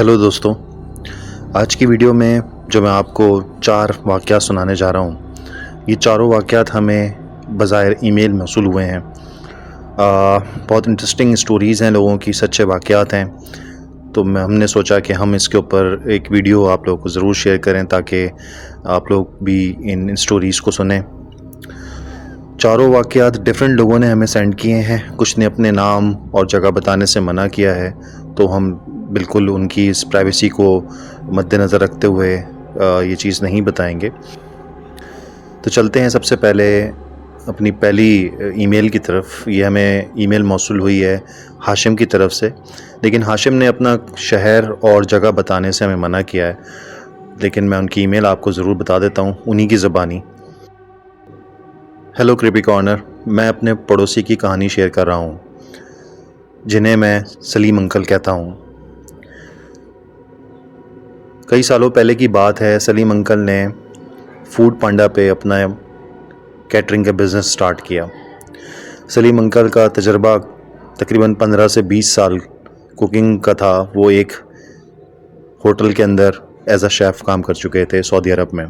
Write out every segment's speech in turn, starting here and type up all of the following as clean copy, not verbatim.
Hello दोस्तों, आज की वीडियो में जो मैं आपको 4 वाक़यात सुनाने जा रहा हूँ, ये चारों वाक़यात हमें बज़ाहिर ईमेल मौसूल हुए हैं। बहुत इंटरेस्टिंग स्टोरीज़ हैं, लोगों की सच्चे वाक़यात हैं। तो हमने सोचा कि हम इसके ऊपर एक वीडियो आप लोगों को ज़रूर शेयर करें ताकि आप लोग भी इन स्टोरीज़ को सुनें। चारों वाक़यात डिफरेंट लोगों ने हमें सेंड किए हैं। कुछ ने अपने नाम और जगह बताने से मना किया है, तो हम बिल्कुल उनकी इस प्राइवेसी को मद्देनज़र रखते हुए ये चीज़ नहीं बताएंगे। तो चलते हैं सबसे पहले अपनी पहली ईमेल की तरफ। ये हमें ईमेल मौसूल हुई है हाशिम की तरफ से, लेकिन हाशिम ने अपना शहर और जगह बताने से हमें मना किया है। लेकिन मैं उनकी ईमेल आपको ज़रूर बता देता हूँ उन्हीं की ज़बानी। हेलो क्रिपी कॉर्नर, मैं अपने पड़ोसी की कहानी शेयर कर रहा हूँ, जिन्हें मैं सलीम अंकल कहता हूँ। कई सालों पहले की बात है। सलीम अंकल ने फूड पांडा पे अपना कैटरिंग का बिज़नेस स्टार्ट किया। सलीम अंकल का तजर्बा तकरीबन 15 से 20 साल कुकिंग का था। वो एक होटल के अंदर एज अ शेफ़ काम कर चुके थे सऊदी अरब में।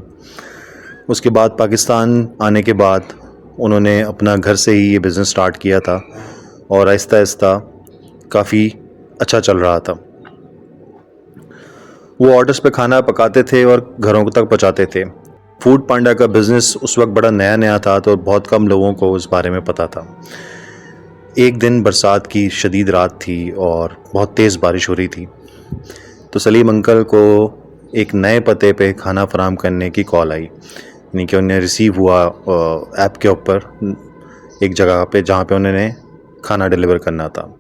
उसके बाद पाकिस्तान आने के बाद उन्होंने अपना घर से ही ये बिज़नेस स्टार्ट किया था और आहिस्ता आहिस्ता काफ़ी अच्छा चल रहा था। वो ऑर्डर्स पे खाना पकाते थे और घरों तक पहुंचाते थे। फूड पांडा का बिज़नेस उस वक्त बड़ा नया नया था, तो बहुत कम लोगों को उस बारे में पता था। एक दिन बरसात की शदीद रात थी और बहुत तेज़ बारिश हो रही थी। तो सलीम अंकल को एक नए पते पे खाना फराहम करने की कॉल आई, यानी कि उन्हें रिसीव हुआ ऐप के ऊपर एक जगह पे जहाँ पे उन्होंने खाना डिलीवर करना था।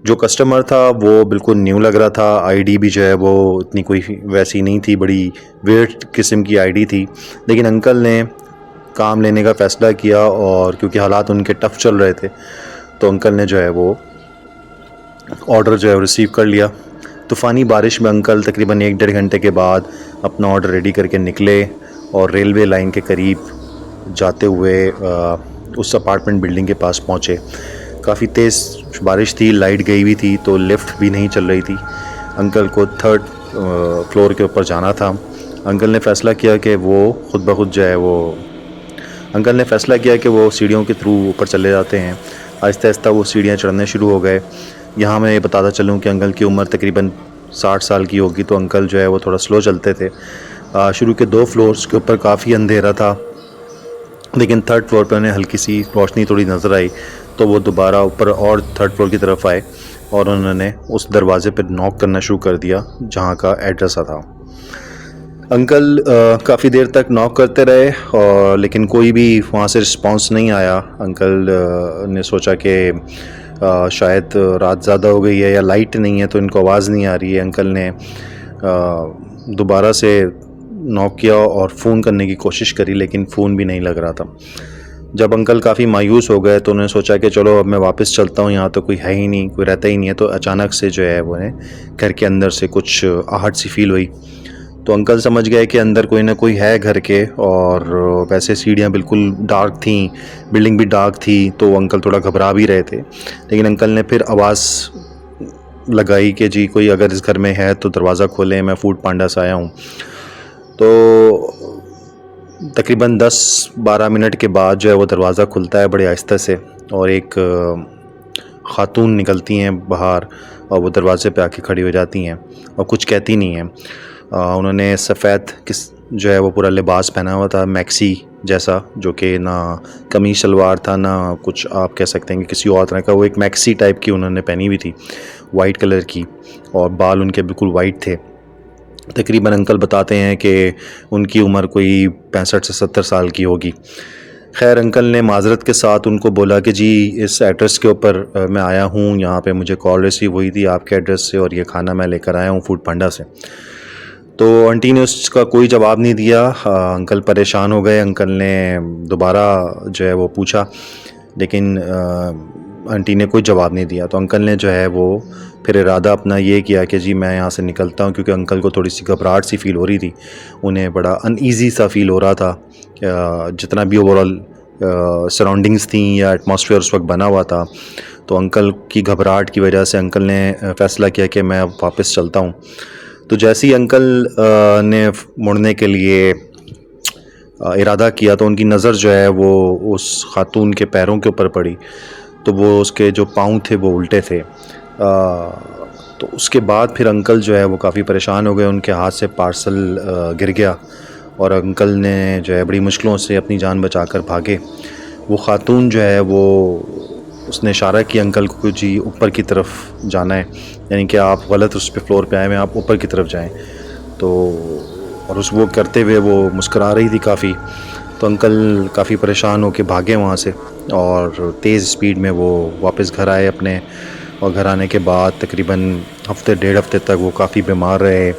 जो कस्टमर था वो बिल्कुल न्यू लग रहा था। आईडी भी जो है वो इतनी कोई वैसी नहीं थी, बड़ी वियर्ड किस्म की आईडी थी। लेकिन अंकल ने काम लेने का फ़ैसला किया और क्योंकि हालात उनके टफ़ चल रहे थे, तो अंकल ने जो है वो ऑर्डर जो है रिसीव कर लिया। तूफ़ानी बारिश में अंकल तकरीबन 1-1.5 घंटे के बाद अपना ऑर्डर रेडी करके निकले और रेलवे लाइन के करीब जाते हुए उस अपार्टमेंट बिल्डिंग के पास पहुँचे। काफ़ी तेज़ बारिश थी, लाइट गई हुई थी, तो लिफ्ट भी नहीं चल रही थी। अंकल को 3rd फ्लोर के ऊपर जाना था। अंकल ने फ़ैसला किया कि वो खुद ब खुद जो है वो सीढ़ियों के थ्रू ऊपर चले जाते हैं। आहिस्ता आहिस्ता वो सीढ़ियाँ चढ़ने शुरू हो गए। यहाँ मैं ये बताता चलूँ कि अंकल की उम्र तकरीबन 60 साल की होगी, तो अंकल जो है वो थोड़ा स्लो चलते थे। शुरू के 2 फ्लोर्स के ऊपर काफ़ी अंधेरा था, लेकिन 3rd फ्लोर पे उन्हें हल्की सी रोशनी थोड़ी नज़र आई, तो वो दोबारा ऊपर और 3rd फ्लोर की तरफ आए और उन्होंने उस दरवाज़े पर नॉक करना शुरू कर दिया जहाँ का एड्रेस था। अंकल काफ़ी देर तक नॉक करते रहे और लेकिन कोई भी वहाँ से रिस्पांस नहीं आया। अंकल ने सोचा कि शायद रात ज़्यादा हो गई है या लाइट नहीं है तो इनको आवाज़ नहीं आ रही है। अंकल ने दोबारा से नॉक किया और फ़ोन करने की कोशिश करी, लेकिन फ़ोन भी नहीं लग रहा था। जब अंकल काफ़ी मायूस हो गए तो उन्होंने सोचा कि चलो अब मैं वापस चलता हूँ, यहाँ तो कोई है ही नहीं, कोई रहता ही नहीं है। तो अचानक से जो है वो घर के अंदर से कुछ आहट सी फील हुई। तो अंकल समझ गए कि अंदर कोई ना कोई है घर के, और वैसे सीढ़ियाँ बिल्कुल डार्क थीं, बिल्डिंग भी डार्क थी, तो अंकल थोड़ा घबरा भी रहे थे। लेकिन अंकल ने फिर आवाज़ लगाई कि जी कोई अगर इस घर में है तो दरवाज़ा खोलें, मैं फूड पांडा से आया हूँ। तो तकरीबन 10-12 मिनट के बाद जो है वो दरवाज़ा खुलता है बड़े आहिस्ते से, और एक ख़ातून निकलती हैं बाहर और वो दरवाज़े पे आके खड़ी हो जाती हैं और कुछ कहती नहीं हैं। उन्होंने सफ़ेद जो है वो पूरा लिबास पहना हुआ था, मैक्सी जैसा, जो कि ना कमीज शलवार था ना कुछ आप कह सकते हैं कि किसी और तरह का। वो एक मैक्सी टाइप की उन्होंने पहनी हुई थी, वाइट कलर की, और बाल उनके बिल्कुल वाइट थे। तकरीबन अंकल बताते हैं कि उनकी उम्र कोई 65 से 70 साल की होगी। खैर, अंकल ने माज़रत के साथ उनको बोला कि जी इस एड्रेस के ऊपर मैं आया हूँ, यहाँ पे मुझे कॉल रिसीव हुई थी आपके एड्रेस से और ये खाना मैं लेकर आया हूँ फूड पांडा से। तो आंटी ने उसका कोई जवाब नहीं दिया। अंकल परेशान हो गए। अंकल ने दोबारा जो है वो पूछा, लेकिन आंटी ने कोई जवाब नहीं दिया। तो अंकल ने जो है वो फिर इरादा अपना ये किया कि जी मैं यहाँ से निकलता हूँ, क्योंकि अंकल को थोड़ी सी घबराहट सी फील हो रही थी, उन्हें बड़ा अनईज़ी सा फील हो रहा था। जितना भी ओवरऑल सराउंडिंग्स थी या एटमॉस्फेयर उस वक्त बना हुआ था, तो अंकल की घबराहट की वजह से अंकल ने फ़ैसला किया कि मैं अब वापस चलता हूँ। तो जैसे ही अंकल ने मुड़ने के लिए इरादा किया तो उनकी नज़र जो है वो उस खातून के पैरों के ऊपर पड़ी, तो वो उसके जो पाँव थे वो उल्टे थे। तो उसके बाद फिर अंकल जो है वो काफ़ी परेशान हो गए, उनके हाथ से पार्सल गिर गया और अंकल ने जो है बड़ी मुश्किलों से अपनी जान बचाकर भागे। वो खातून जो है वो उसने इशारा किया अंकल को, जी ऊपर की तरफ जाना है, यानी कि आप गलत उस पे फ्लोर पे आए हैं, आप ऊपर की तरफ जाएं। तो और उस वो करते हुए वो मुस्कुरा रही थी काफ़ी। तो अंकल काफ़ी परेशान होकर भागे वहाँ से और तेज़ स्पीड में वो वापस घर आए अपने। और घर आने के बाद तकरीबन हफ़्ते डेढ़ हफ़्ते तक वो काफ़ी बीमार रहे।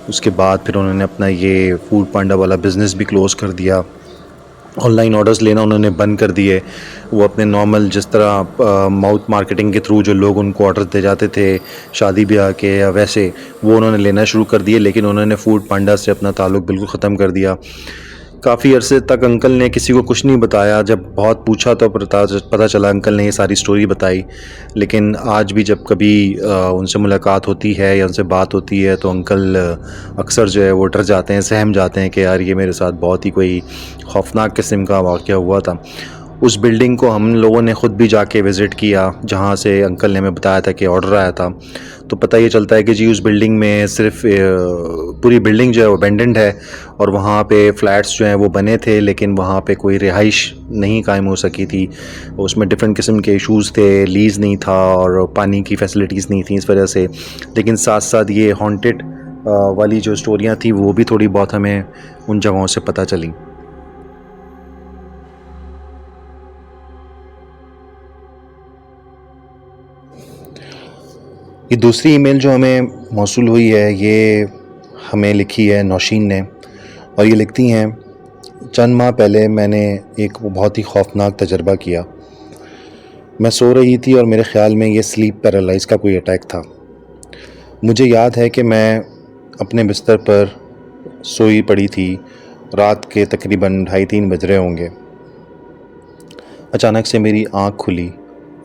उसके बाद फिर उन्होंने अपना ये फूड पांडा वाला बिज़नेस भी क्लोज़ कर दिया। ऑनलाइन ऑर्डर्स लेना उन्होंने बंद कर दिए। वो अपने नॉर्मल जिस तरह माउथ मार्केटिंग के थ्रू जो लोग उनको ऑर्डर दे जाते थे शादी ब्याह के या वैसे, वो उन्होंने लेना शुरू कर दिए। लेकिन उन्होंने फूड पांडा से अपना ताल्लुक़ बिल्कुल ख़त्म कर दिया। काफ़ी अरसे तक अंकल ने किसी को कुछ नहीं बताया। जब बहुत पूछा तो पता चला अंकल ने ये सारी स्टोरी बताई। लेकिन आज भी जब कभी उनसे मुलाकात होती है या उनसे बात होती है तो अंकल अक्सर जो है वो डर जाते हैं, सहम जाते हैं कि यार ये मेरे साथ बहुत ही कोई खौफनाक किस्म का वाक़या हुआ था। उस बिल्डिंग को हम लोगों ने ख़ुद भी जाके विज़िट किया जहाँ से अंकल ने हमें बताया था कि ऑर्डर आया था। तो पता ये चलता है कि जी उस बिल्डिंग में सिर्फ़ पूरी बिल्डिंग जो है वो अबैंडन्ड है और वहाँ पे फ्लैट्स जो हैं वो बने थे, लेकिन वहाँ पे कोई रिहाइश नहीं कायम हो सकी थी। उसमें डिफरेंट किस्म के इशूज़ थे, लीज़ नहीं था और पानी की फैसिलिटीज़ नहीं थी इस वजह से। लेकिन साथ साथ ये हॉन्टेड वाली जो स्टोरियाँ थी वो भी थोड़ी बहुत हमें उन जगहों से पता चली। ये दूसरी ईमेल जो हमें मौसूल हुई है ये हमें लिखी है नौशीन ने, और ये लिखती हैं, चंद माह पहले मैंने एक बहुत ही खौफनाक तजर्बा किया। मैं सो रही थी और मेरे ख़्याल में ये स्लीप पैरालाइज़ का कोई अटैक था। मुझे याद है कि मैं अपने बिस्तर पर सोई पड़ी थी, रात के तकरीबन 2:30-3 बज रहे होंगे। अचानक से मेरी आँख खुली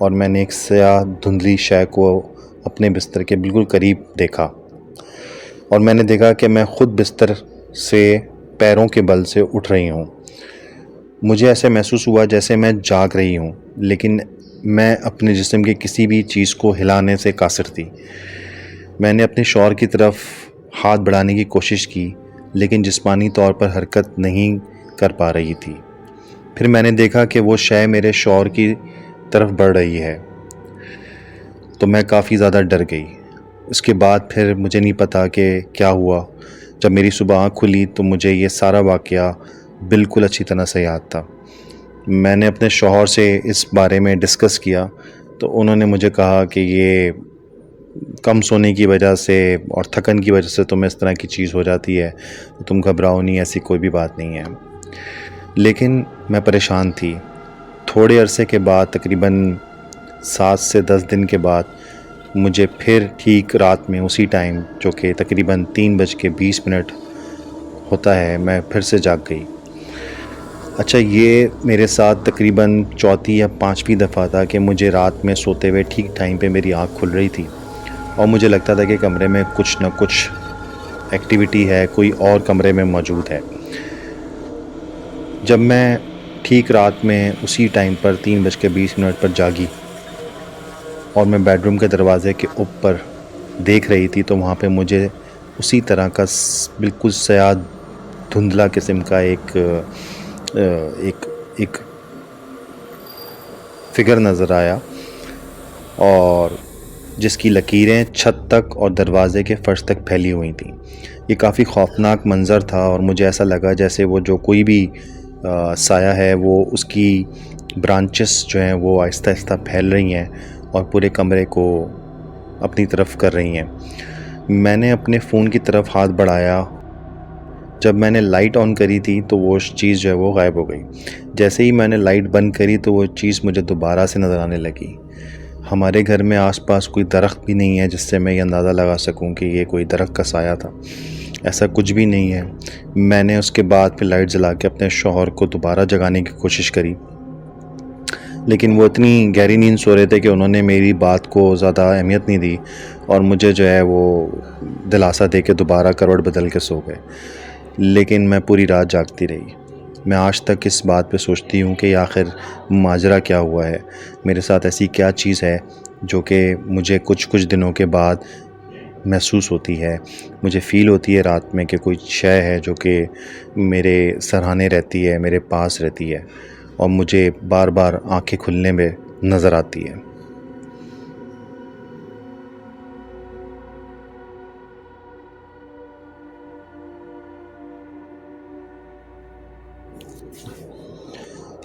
और मैंने एक स्याह धुंधली शय को अपने बिस्तर के बिल्कुल करीब देखा और मैंने देखा कि मैं ख़ुद बिस्तर से पैरों के बल से उठ रही हूँ। मुझे ऐसे महसूस हुआ जैसे मैं जाग रही हूँ, लेकिन मैं अपने जिस्म के किसी भी चीज़ को हिलाने से कासिर थी। मैंने अपने शौहर की तरफ हाथ बढ़ाने की कोशिश की, लेकिन जिस्मानी तौर पर हरकत नहीं कर पा रही थी। फिर मैंने देखा कि वो शय मेरे शौहर की तरफ बढ़ रही है, तो मैं काफ़ी ज़्यादा डर गई। उसके बाद फिर मुझे नहीं पता कि क्या हुआ। जब मेरी सुबह आँख खुली तो मुझे ये सारा वाक़या बिल्कुल अच्छी तरह से याद था। मैंने अपने शौहर से इस बारे में डिस्कस किया तो उन्होंने मुझे कहा कि ये कम सोने की वजह से और थकन की वजह से तुम्हें इस तरह की चीज़ हो जाती है, तो तुम घबराओ नहीं, ऐसी कोई भी बात नहीं है। लेकिन मैं परेशान थी। थोड़े अरसे के बाद तकरीबन 7 से 10 दिन के बाद मुझे फिर ठीक रात में उसी टाइम जो कि तकरीबन 3:20 होता है, मैं फिर से जाग गई। अच्छा, ये मेरे साथ तकरीबन चौथी या पाँचवीं दफ़ा था कि मुझे रात में सोते हुए ठीक टाइम पे मेरी आँख खुल रही थी और मुझे लगता था कि कमरे में कुछ न कुछ एक्टिविटी है, कोई और कमरे में मौजूद है। जब मैं ठीक रात में उसी टाइम पर 3:20 पर जागी और मैं बेडरूम के दरवाज़े के ऊपर देख रही थी, तो वहाँ पे मुझे उसी तरह का बिल्कुल स्याह धुंधला किस्म का एक फिगर नज़र आया और जिसकी लकीरें छत तक और दरवाज़े के फ़र्श तक फैली हुई थी। ये काफ़ी खौफनाक मंज़र था और मुझे ऐसा लगा जैसे वो जो कोई भी साया है वो उसकी ब्रांचेस जो हैं वो आहिस्ता आहिस्ता फैल रही हैं और पूरे कमरे को अपनी तरफ कर रही हैं। मैंने अपने फ़ोन की तरफ हाथ बढ़ाया। जब मैंने लाइट ऑन करी थी तो वो चीज़ जो है वो गायब हो गई। जैसे ही मैंने लाइट बंद करी तो वो चीज़ मुझे दोबारा से नज़र आने लगी। हमारे घर में आसपास कोई दरख्त भी नहीं है जिससे मैं ये अंदाज़ा लगा सकूं कि ये कोई दरख्त का साया था। ऐसा कुछ भी नहीं है। मैंने उसके बाद फिर लाइट जला के अपने शौहर को दोबारा जगाने की कोशिश करी, लेकिन वो इतनी गहरी नींद सो रहे थे कि उन्होंने मेरी बात को ज़्यादा अहमियत नहीं दी और मुझे जो है वो दिलासा दे के दोबारा करवट बदल के सो गए। लेकिन मैं पूरी रात जागती रही। मैं आज तक इस बात पे सोचती हूँ कि आखिर माजरा क्या हुआ है, मेरे साथ ऐसी क्या चीज़ है जो कि मुझे कुछ कुछ दिनों के बाद महसूस होती है। मुझे फ़ील होती है रात में कि कोई शय है जो कि मेरे सराहने रहती है, मेरे पास रहती है और मुझे बार बार आंखें खुलने में नज़र आती है।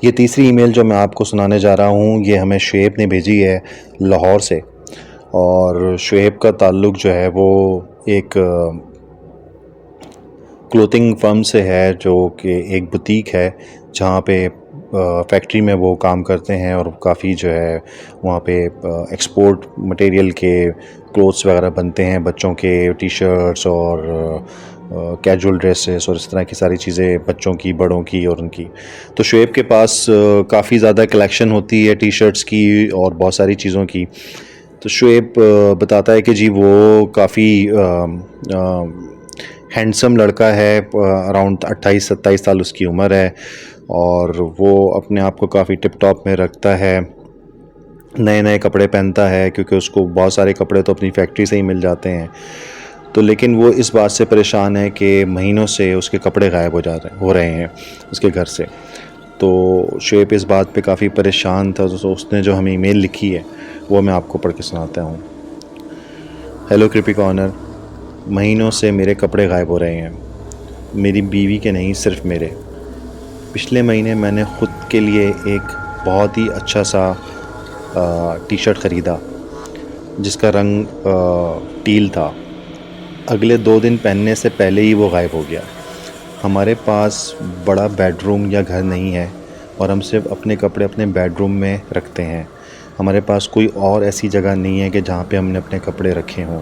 ये तीसरी ईमेल जो मैं आपको सुनाने जा रहा हूँ, ये हमें शुएब ने भेजी है लाहौर से। और शुएब का ताल्लुक़ जो है वो एक क्लोथिंग फर्म से है, जो कि एक बुटीक है जहाँ पे फैक्ट्री में वो काम करते हैं और काफ़ी जो है वहाँ पे एक्सपोर्ट मटेरियल के क्लोथ्स वगैरह बनते हैं, बच्चों के टी शर्ट्स और कैजुअल ड्रेसेस और इस तरह की सारी चीज़ें, बच्चों की, बड़ों की और उनकी। तो शुएब के पास काफ़ी ज़्यादा कलेक्शन होती है टी शर्ट्स की और बहुत सारी चीज़ों की। तो शुएब बताता है कि जी वो काफ़ी हैंडसम लड़का है, अराउंड 28-27 साल उसकी उम्र है और वो अपने आप को काफ़ी टिप टॉप में रखता है, नए नए कपड़े पहनता है क्योंकि उसको बहुत सारे कपड़े तो अपनी फैक्ट्री से ही मिल जाते हैं। तो लेकिन वो इस बात से परेशान है कि महीनों से उसके कपड़े गायब हो रहे हैं उसके घर से। तो शुएब इस बात पे काफ़ी परेशान था, तो उसने जो हमें ईमेल लिखी है वो मैं आपको पढ़ के सुनाता हूँ। हेलो कृपिका ऑनर, महीनों से मेरे कपड़े गायब हो रहे हैं, मेरी बीवी के नहीं, सिर्फ मेरे। पिछले महीने मैंने ख़ुद के लिए एक बहुत ही अच्छा सा टी शर्ट ख़रीदा जिसका रंग टील था। अगले 2 दिन पहनने से पहले ही वो गायब हो गया। हमारे पास बड़ा बेडरूम या घर नहीं है और हम सिर्फ अपने कपड़े अपने बेडरूम में रखते हैं। हमारे पास कोई और ऐसी जगह नहीं है कि जहाँ पे हमने अपने कपड़े रखे हों।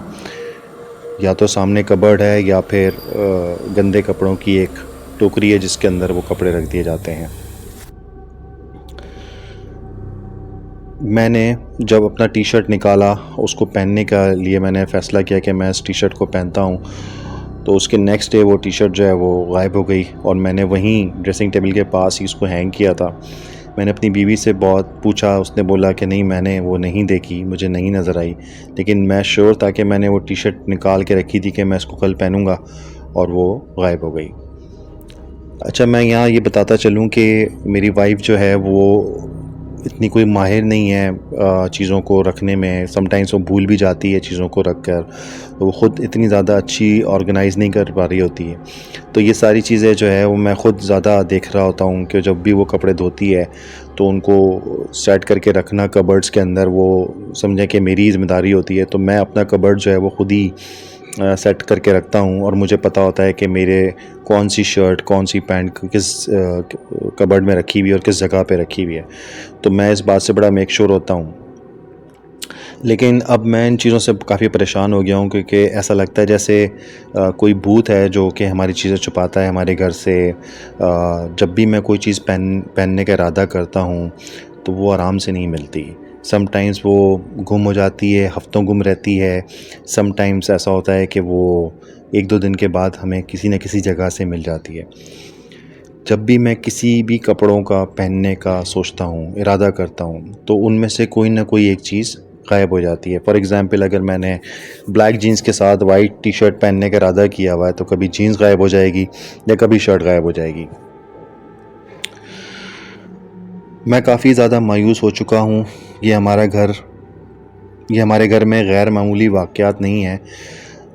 या तो सामने कबर्ड है या फिर गंदे कपड़ों की एक टोकरी है जिसके अंदर वो कपड़े रख दिए जाते हैं। मैंने जब अपना टी शर्ट निकाला, उसको पहनने का लिए मैंने फ़ैसला किया कि मैं इस टी शर्ट को पहनता हूँ, तो उसके नेक्स्ट डे वो टी शर्ट जो है वो गायब हो गई और मैंने वहीं ड्रेसिंग टेबल के पास ही उसको हैंग किया था। मैंने अपनी बीवी से बहुत पूछा, उसने बोला कि नहीं, मैंने वो नहीं देखी, मुझे नहीं नज़र आई, लेकिन मैं श्योर था कि मैंने वो टी शर्ट निकाल के रखी थी कि मैं इसको कल पहनूँगा, और वो गायब हो गई। अच्छा, मैं यहाँ ये बताता चलूँ कि मेरी वाइफ जो है वो इतनी कोई माहिर नहीं है चीज़ों को रखने में। समटाइम्स वो भूल भी जाती है चीज़ों को रख कर, वो ख़ुद इतनी ज़्यादा अच्छी ऑर्गेनाइज़ नहीं कर पा रही होती है। तो ये सारी चीज़ें जो है वो मैं ख़ुद ज़्यादा देख रहा होता हूँ कि जब भी वो कपड़े धोती है तो उनको सेट करके रखना कबर्ड्स के अंदर, वो समझें कि मेरी ज़िम्मेदारी होती है। तो मैं अपना कबर्ड जो है वो ख़ुद ही सेट करके रखता हूँ और मुझे पता होता है कि मेरे कौन सी शर्ट, कौन सी पैंट किस कबर्ड में रखी हुई है और किस जगह पे रखी हुई है। तो मैं इस बात से बड़ा मेक श्योर होता हूँ। लेकिन अब मैं इन चीज़ों से काफ़ी परेशान हो गया हूँ क्योंकि ऐसा लगता है जैसे कोई भूत है जो कि हमारी चीज़ें छुपाता है हमारे घर से। जब भी मैं कोई चीज़ पहनने का इरादा करता हूँ तो वो आराम से नहीं मिलती। समटाइम्स वो गुम हो जाती है, हफ़्तों गुम रहती है। समटाइम्स ऐसा होता है कि वो 1-2 दिन के बाद हमें किसी न किसी जगह से मिल जाती है। जब भी मैं किसी भी कपड़ों का पहनने का सोचता हूँ, इरादा करता हूँ, तो उनमें से कोई ना कोई एक चीज़ गायब हो जाती है। फॉर एग्ज़ाम्पल, अगर मैंने ब्लैक जीन्स के साथ वाइट टी शर्ट पहनने का इरादा किया हुआ है तो कभी जीन्स गायब हो जाएगी या कभी शर्ट गायब हो जाएगी। मैं काफ़ी ज़्यादा मायूस हो चुका हूँ। ये हमारे घर में गैर मामूली वाक़यात नहीं है।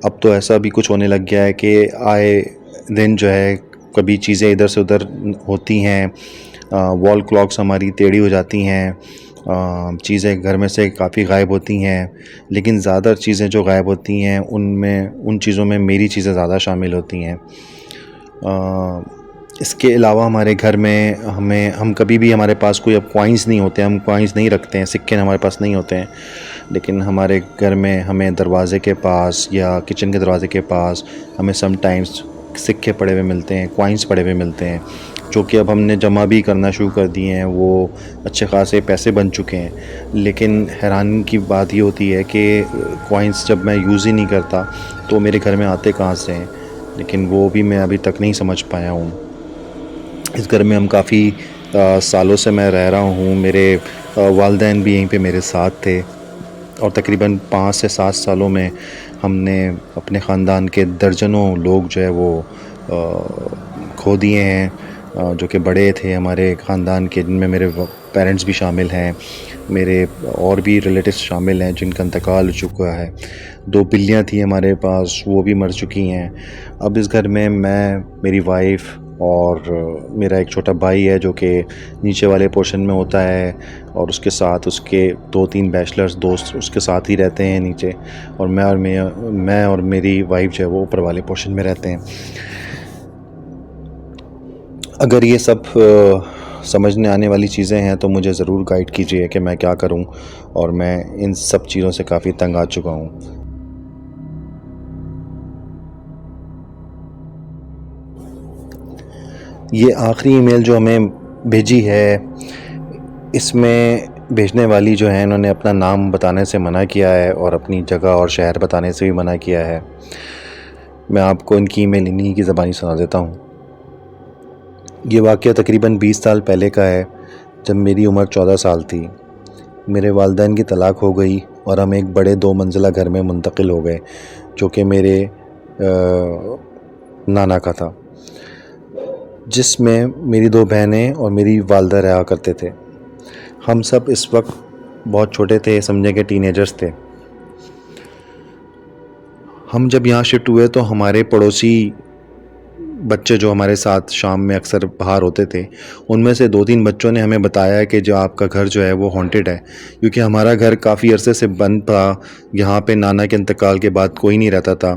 अब तो ऐसा भी कुछ होने लग गया है कि आए दिन जो है कभी चीज़ें इधर से उधर होती हैं। वॉल क्लॉक्स हमारी टेढ़ी हो जाती हैं, चीज़ें घर में से काफ़ी गायब होती हैं। लेकिन ज़्यादा चीज़ें जो गायब होती हैं उन चीज़ों में मेरी चीज़ें ज़्यादा शामिल होती हैं। इसके अलावा हमारे घर में हम कभी भी, हमारे पास कोई अब कॉइन्स नहीं होते, हम कॉइन्स नहीं रखते हैं, सिक्के हमारे पास नहीं होते हैं। लेकिन हमारे घर में हमें दरवाज़े के पास या किचन के दरवाज़े के पास हमें समटाइम्स सिक्के पड़े हुए मिलते हैं, कॉइन्स पड़े हुए मिलते हैं, जो कि अब हमने जमा भी करना शुरू कर दिए हैं। वो अच्छे खासे पैसे बन चुके हैं। लेकिन हैरानी की बात ये होती है कि कॉइन्स जब मैं यूज़ ही नहीं करता तो मेरे घर में आते कहाँ से हैं, लेकिन वो भी मैं अभी तक नहीं समझ पाया हूँ। इस घर में हम काफ़ी सालों से मैं रह रहा हूँ। मेरे वालिदैन भी यहीं पे मेरे साथ थे और तकरीबन 5 से 7 सालों में हमने अपने ख़ानदान के दर्जनों लोग जो है वो खो दिए हैं, जो कि बड़े थे हमारे ख़ानदान के, जिनमें मेरे पेरेंट्स भी शामिल हैं, मेरे और भी रिलेटिव्स शामिल हैं जिनका इंतकाल हो चुका है। 2 बिल्लियाँ थी हमारे पास, वो भी मर चुकी हैं। अब इस घर में मैं, मेरी वाइफ़ और मेरा एक छोटा भाई है जो कि नीचे वाले पोर्शन में होता है, और उसके साथ उसके 2-3 बैचलर्स दोस्त उसके साथ ही रहते हैं नीचे, और मैं और मेरी वाइफ़ जो है वो ऊपर वाले पोर्शन में रहते हैं। अगर ये सब समझने आने वाली चीज़ें हैं तो मुझे ज़रूर गाइड कीजिए कि मैं क्या करूं, और मैं इन सब चीज़ों से काफ़ी तंग आ चुका हूं। ये आखिरी ईमेल जो हमें भेजी है, इसमें भेजने वाली जो है इन्होंने अपना नाम बताने से मना किया है और अपनी जगह और शहर बताने से भी मना किया है। मैं आपको इनकी ईमेल इन्हीं की ज़बानी सुना देता हूँ। ये वाक़या तकरीबन 20 साल पहले का है, जब मेरी उम्र 14 साल थी। मेरे वालिदैन की तलाक हो गई और हम एक बड़े 2 मंजिला घर में मुंतकिल हो गए, जो कि मेरे नाना का था, जिसमें मेरी 2 बहनें और मेरी वालदा रहा करते थे। हम सब इस वक्त बहुत छोटे थे, समझे कि टीनेजर्स थे। हम जब यहाँ शिफ्ट हुए तो हमारे पड़ोसी बच्चे जो हमारे साथ शाम में अक्सर बाहर होते थे, उनमें से 2-3 बच्चों ने हमें बताया कि जो आपका घर जो है वो हॉन्टेड है, क्योंकि हमारा घर काफ़ी अरसे से बंद था। यहाँ पे नाना के इंतकाल के बाद कोई नहीं रहता था।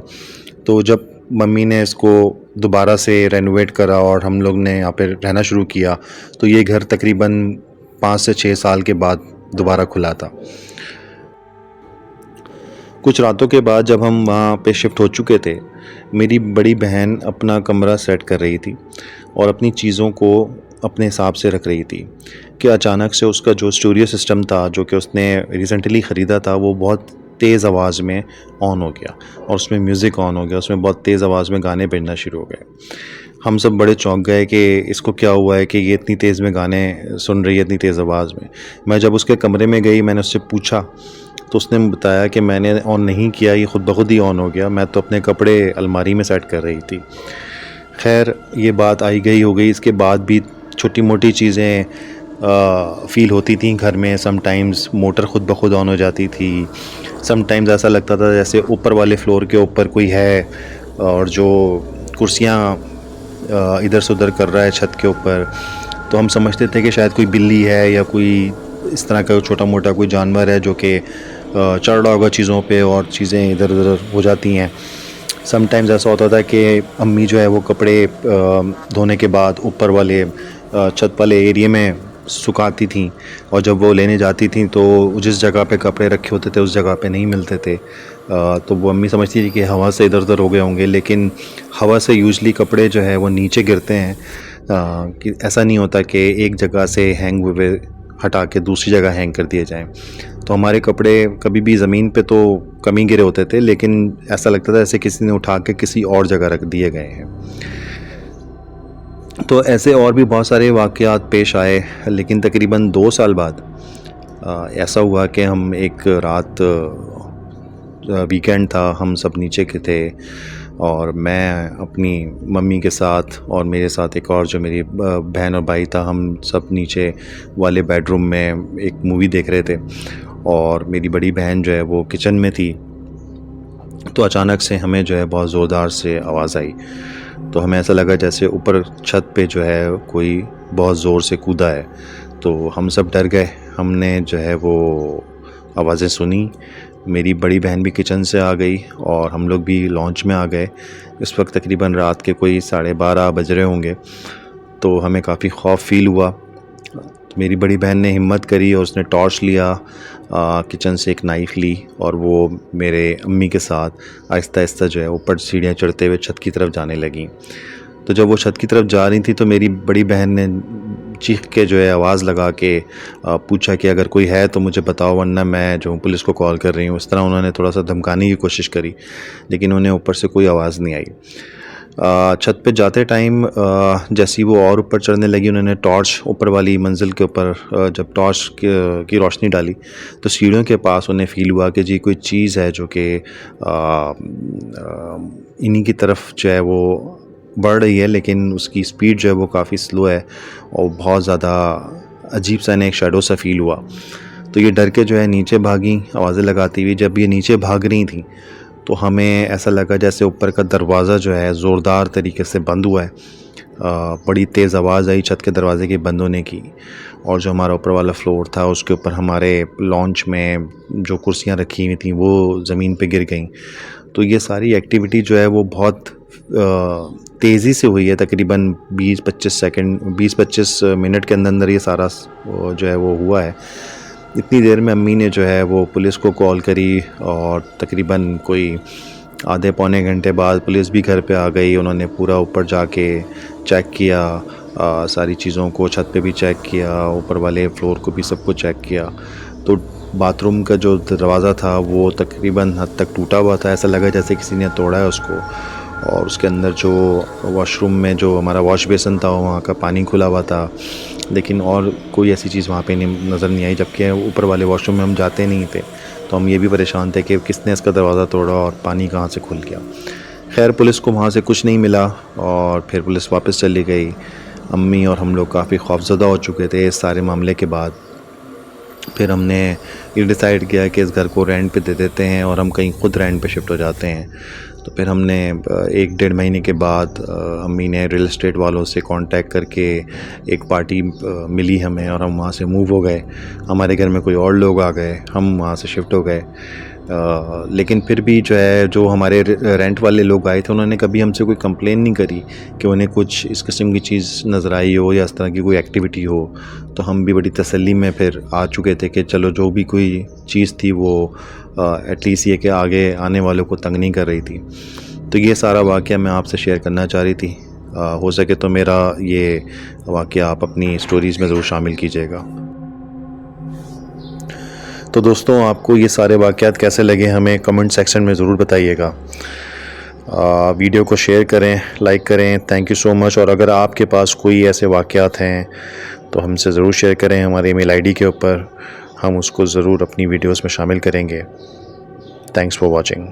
तो जब मम्मी ने इसको दोबारा से रेनोवेट करा और हम लोग ने यहाँ पे रहना शुरू किया, तो ये घर तकरीबन 5 से 6 साल के बाद दोबारा खुला था। कुछ रातों के बाद जब हम वहाँ पे शिफ्ट हो चुके थे, मेरी बड़ी बहन अपना कमरा सेट कर रही थी और अपनी चीज़ों को अपने हिसाब से रख रही थी कि अचानक से उसका जो स्टूडियो सिस्टम था, जो कि उसने रिसेंटली ख़रीदा था, वो बहुत तेज़ आवाज़ में ऑन हो गया और उसमें म्यूज़िक ऑन हो गया। उसमें बहुत तेज़ आवाज़ में गाने बजना शुरू हो गए। हम सब बड़े चौंक गए कि इसको क्या हुआ है कि ये इतनी तेज़ में गाने सुन रही है, इतनी तेज़ आवाज़ में। मैं जब उसके कमरे में गई, मैंने उससे पूछा तो उसने बताया कि मैंने ऑन नहीं किया, ये ख़ुद ब खुद ही ऑन हो गया, मैं तो अपने कपड़े अलमारी में सेट कर रही थी। खैर, ये बात आई गई हो गई। इसके बाद भी छोटी मोटी चीज़ें फ़ील होती थी घर में। समटाइम्स मोटर ख़ुद ब खुद ऑन हो जाती थी। समटाइम्स ऐसा लगता था जैसे ऊपर वाले फ्लोर के ऊपर कोई है और जो कुर्सियाँ इधर से उधर कर रहा है छत के ऊपर। तो हम समझते थे कि शायद कोई बिल्ली है या कोई इस तरह का छोटा मोटा कोई जानवर है जो कि चढ़ रहा होगा चीज़ों पे और चीज़ें इधर उधर हो जाती हैं। समटाइम्स ऐसा होता था कि अम्मी जो है वो कपड़े धोने के बाद ऊपर वाले छत वाले एरिया में सुखाती थी, और जब वो लेने जाती थी तो जिस जगह पे कपड़े रखे होते थे उस जगह पे नहीं मिलते थे। तो वो अम्मी समझती थी कि हवा से इधर उधर हो गए होंगे, लेकिन हवा से यूजली कपड़े जो है वो नीचे गिरते हैं। कि ऐसा नहीं होता कि एक जगह से हैंग हुए हटा के दूसरी जगह हैंग कर दिए जाएं। तो हमारे कपड़े कभी भी ज़मीन पे तो कम ही गिरे होते थे, लेकिन ऐसा लगता था जैसे किसी ने उठा के किसी और जगह रख दिए गए हैं। तो ऐसे और भी बहुत सारे वाक़यात पेश आए, लेकिन तकरीबन 2 साल बाद ऐसा हुआ कि हम एक रात, वीकेंड था, हम सब नीचे के थे और मैं अपनी मम्मी के साथ और मेरे साथ एक और जो मेरी बहन और भाई था, हम सब नीचे वाले बेडरूम में एक मूवी देख रहे थे और मेरी बड़ी बहन जो है वो किचन में थी। तो अचानक से हमें जो है बहुत ज़ोरदार से आवाज़ आई। तो हमें ऐसा लगा जैसे ऊपर छत पे जो है कोई बहुत ज़ोर से कूदा है। तो हम सब डर गए। हमने जो है वो आवाज़ें सुनी। मेरी बड़ी बहन भी किचन से आ गई और हम लोग भी लॉन्च में आ गए। इस वक्त तकरीबन रात के कोई 12:30 बज रहे होंगे। तो हमें काफ़ी खौफ फील हुआ। मेरी बड़ी बहन ने हिम्मत करी और उसने टॉर्च लिया, किचन से एक नाइफ़ ली और वो मेरे अम्मी के साथ आहिस्ता आहिस्ता जो है ऊपर सीढ़ियाँ चढ़ते हुए छत की तरफ जाने लगी। तो जब वो छत की तरफ जा रही थी तो मेरी बड़ी बहन ने चीख के जो है आवाज़ लगा के पूछा कि अगर कोई है तो मुझे बताओ, वरना मैं जो पुलिस को कॉल कर रही हूँ। इस तरह उन्होंने थोड़ा सा धमकाने की कोशिश करी, लेकिन उन्हें ऊपर से कोई आवाज़ नहीं आई। छत पे जाते टाइम जैसे ही वो और ऊपर चढ़ने लगी, उन्होंने टॉर्च ऊपर वाली मंजिल के ऊपर जब टॉर्च की रोशनी डाली तो सीढ़ियों के पास उन्हें फ़ील हुआ कि जी कोई चीज़ है जो कि इन्हीं की तरफ जो है वो बढ़ रही है, लेकिन उसकी स्पीड जो है वो काफ़ी स्लो है और बहुत ज़्यादा अजीब सा इन्हें एक शैडो सा फील हुआ। तो ये डर के जो है नीचे भागी आवाज़ें लगाती हुई। जब ये नीचे भाग रही थी तो हमें ऐसा लगा जैसे ऊपर का दरवाज़ा जो है ज़ोरदार तरीके से बंद हुआ है। बड़ी तेज़ आवाज़ आई छत के दरवाज़े के बंद होने की, और जो हमारा ऊपर वाला फ्लोर था उसके ऊपर हमारे लॉन्च में जो कुर्सियाँ रखी हुई थी वो ज़मीन पे गिर गईं। तो ये सारी एक्टिविटी जो है वो बहुत तेज़ी से हुई है। तकरीबन 20-25 मिनट के अंदर अंदर ये सारा जो है वो हुआ है। इतनी देर में अम्मी ने जो है वो पुलिस को कॉल करी और तकरीबन कोई आधे पौने घंटे बाद पुलिस भी घर पे आ गई। उन्होंने पूरा ऊपर जाके चेक किया, सारी चीज़ों को, छत पे भी चेक किया, ऊपर वाले फ्लोर को भी सबको चेक किया। तो बाथरूम का जो दरवाज़ा था वो तकरीबन हद तक टूटा हुआ था, ऐसा लगा जैसे किसी ने तोड़ा है उसको। और उसके अंदर जो वॉशरूम में जो हमारा वॉश बेसिन था वहाँ का पानी खुला हुआ था, लेकिन और कोई ऐसी चीज़ वहाँ पे नज़र नहीं आई। जबकि ऊपर वाले वॉशरूम में हम जाते नहीं थे, तो हम ये भी परेशान थे कि किसने इसका दरवाज़ा तोड़ा और पानी कहाँ से खुल गया। खैर पुलिस को वहाँ से कुछ नहीं मिला और फिर पुलिस वापस चली गई। अम्मी और हम लोग काफ़ी खौफज़दा हो चुके थे इस सारे मामले के बाद। फिर हमने ये डिसाइड किया कि इस घर को रेंट पे दे देते हैं और हम कहीं ख़ुद रेंट पे शिफ्ट हो जाते हैं। तो फिर हमने 1-1.5 महीने के बाद अम्मी ने रियल एस्टेट वालों से कांटेक्ट करके एक पार्टी मिली हमें और हम वहाँ से मूव हो गए। हमारे घर में कोई और लोग आ गए, हम वहाँ से शिफ्ट हो गए। लेकिन फिर भी जो है जो हमारे रेंट वाले लोग आए थे उन्होंने कभी हमसे कोई कंप्लेन नहीं करी कि उन्हें कुछ इस किस्म की चीज़ नज़र आई हो या इस तरह की कोई एक्टिविटी हो। तो हम भी बड़ी तसल्ली में फिर आ चुके थे कि चलो जो भी कोई चीज़ थी वो एटलीस्ट ये कि आगे आने वालों को तंग नहीं कर रही थी। तो ये सारा वाक़या मैं आपसे शेयर करना चाह रही थी। हो सके तो मेरा ये वाक़या आप अपनी स्टोरीज़ में ज़रूर शामिल कीजिएगा। तो दोस्तों आपको ये सारे वाक़यात कैसे लगे हमें कमेंट सेक्शन में ज़रूर बताइएगा। वीडियो को शेयर करें, लाइक करें। Thank you so much. और अगर आपके पास कोई ऐसे वाक़यात हैं तो हमसे ज़रूर शेयर करें हमारे ईमेल आईडी के ऊपर, हम उसको ज़रूर अपनी वीडियोस में शामिल करेंगे। Thanks for watching.